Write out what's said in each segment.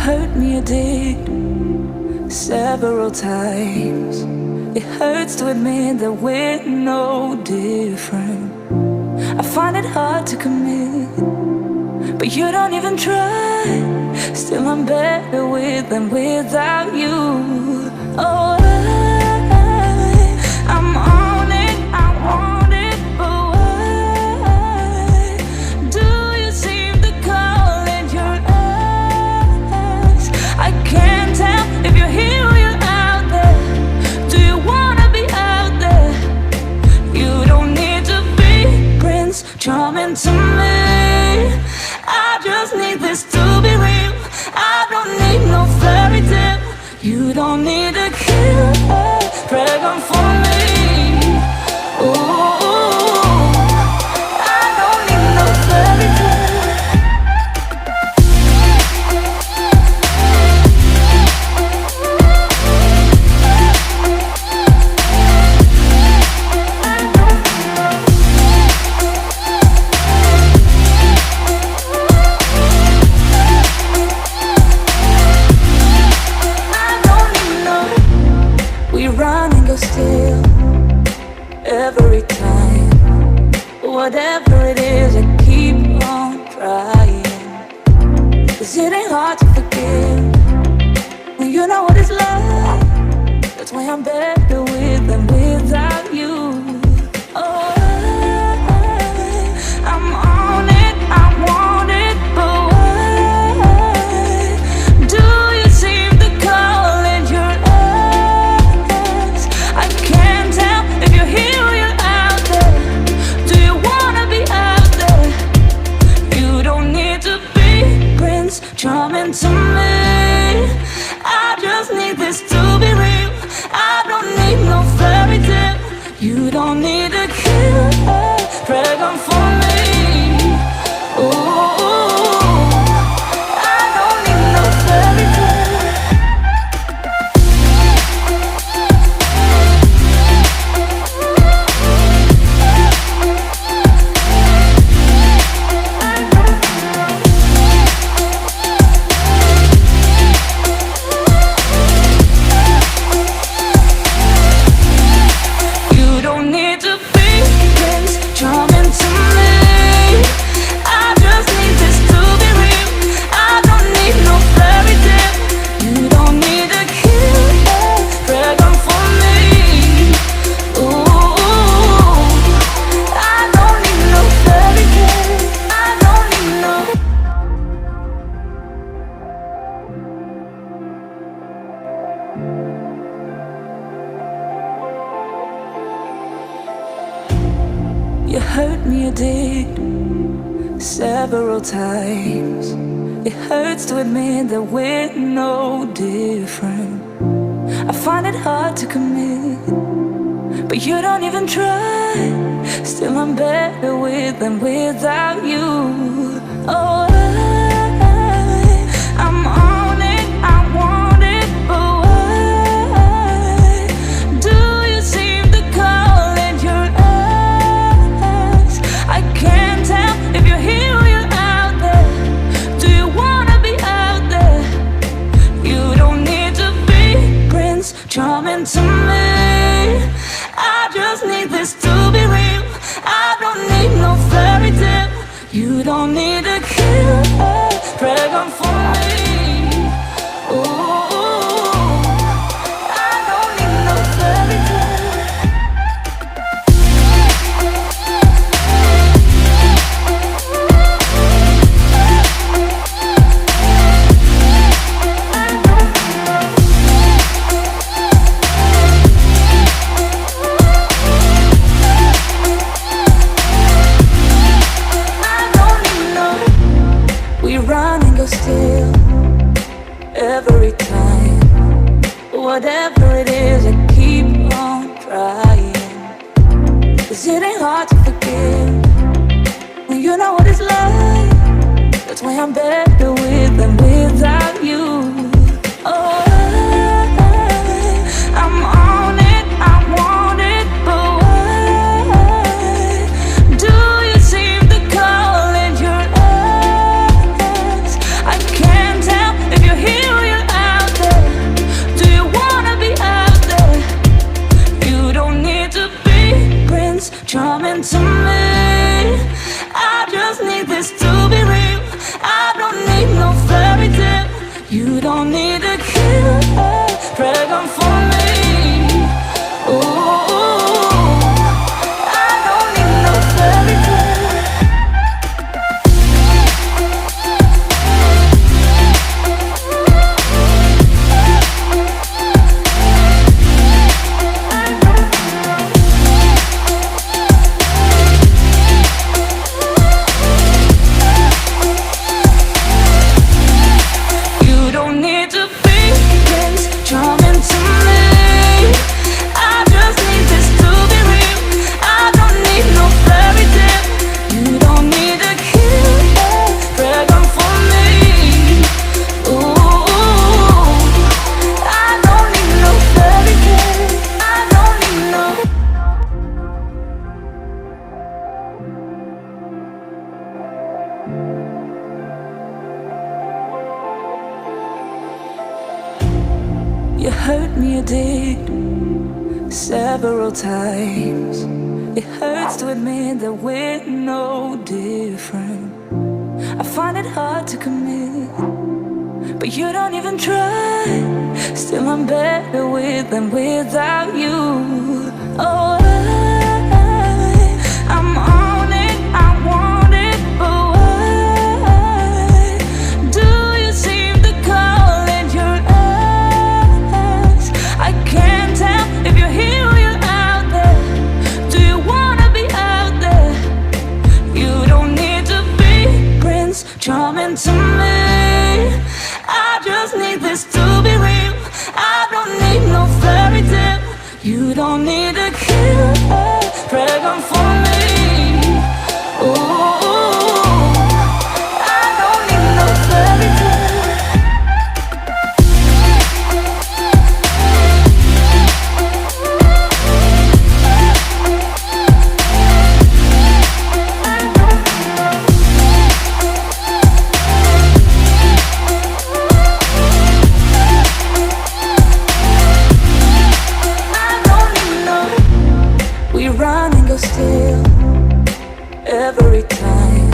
hurt me, you did, several times. It hurts to admit that we're no different. I find it hard to commit, but you don't even try. Still I'm better with than without you. Oh, I'm on it, I want it, but why do you seem to call it your eyes? I can't tell if you're here or you're out there. Do you wanna be out there? You don't need to be Prince Charming to me. I just need this to be real. I don't need no fairy tale. You don't need a killer dragon for me. Ooh, I don't need no fairy tale. Still, every time, whatever it is, I keep on trying. 'Cause it ain't hard to forgive when you know what it's like. That's why I'm better with than without you. Oh, I'm on it, I want it, but why do you seem to call it your I can't tell if you're here or you're out there. Do you wanna be out there? You don't need to be Prince Charming to me. I just need this to be real. I don't need no fairy tale. You don't need a killer dragon for me. Ooh, I don't need no fairy tale. You hurt me, you did, several times. It hurts to admit that we're no different. I find it hard to commit, but you don't even try. Still I'm better with than without you. Oh, I'm on it, I want it, but why do you seem to call it your eyes? I can't tell if you're here or you're out there. Do you wanna be out there? You don't need to be Prince Charming to me. I just need this to be real. I don't need no fairy tale. You don't need a killer dragon for me. Ooh, I don't need no fairy tale. Still, every time, whatever it is, I keep on trying. 'Cause it ain't hard to forgive when you know what it's like. That's why I'm better with than without you. Oh, I'm on it, I want it, but why do you seem to call it your eyes? I can't tell if you're here several times. It hurts to admit that we're no different. I find it hard to commit, but you don't even try. Still I'm better with than without you. Oh, I'm on it, I want it, but why do you seem to call it your eyes? I can't tell if you're here or you're out there. Do you wanna be out there? You don't need to be Prince Charming to me. I just need this to be real. I don't need no fairy tale. You don't need a killer dragon for me. Ooh, I don't need no fairy tale. Run and go still every time.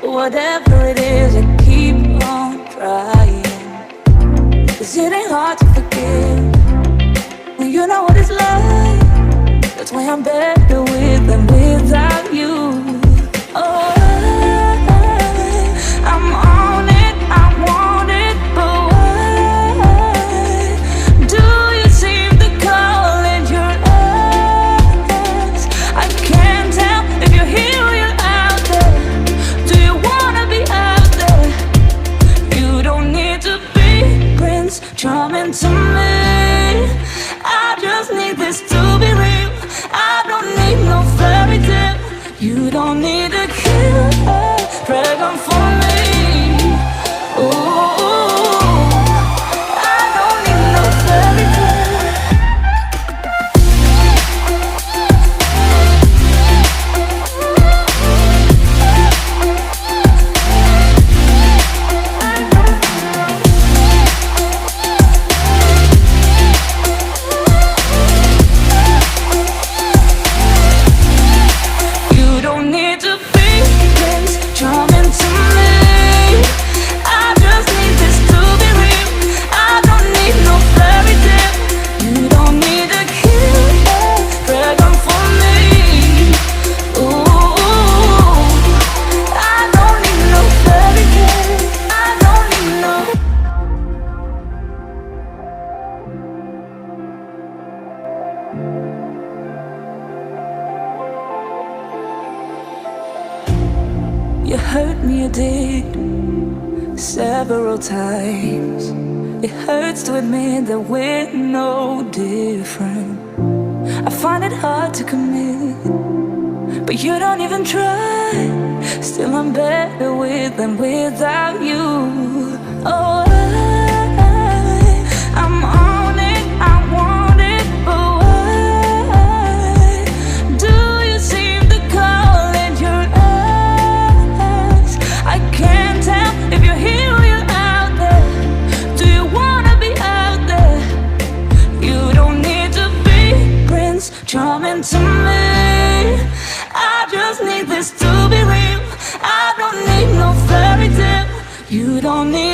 Whatever it is, I keep on trying. 'Cause it ain't hard to forgive when you know what it's like. That's why I'm better with than without you. Oh, I'm on it, I want it, but why do you seem to call it your eyes? I can't tell if you're here or you're out there. Do you wanna be out there? You don't need to be Prince Charming to me. I just need this to be real. I don't need no fairy tale. You don't need a killer dragon for me. Ooh, I don't need no fairy tale. You don't need to be Prince Charming to me. I just need this to be real. I don't need no fairy tale. You don't need a killer dragon for me. Ooh, I don't need no fairy tale. I don't need no. You hurt me, you did, several times. It hurts to admit that we're no different. I find it hard to commit, but you don't even try. Still I'm better with than without you. Oh, I'm on it, I want it, but why do you seem to call it your eyes? I can't tell if you're here or you're out there. Do you wanna be out there? You don't need to be Prince Charming to me. I just need this to be real. I don't need no fairy tale. You don't need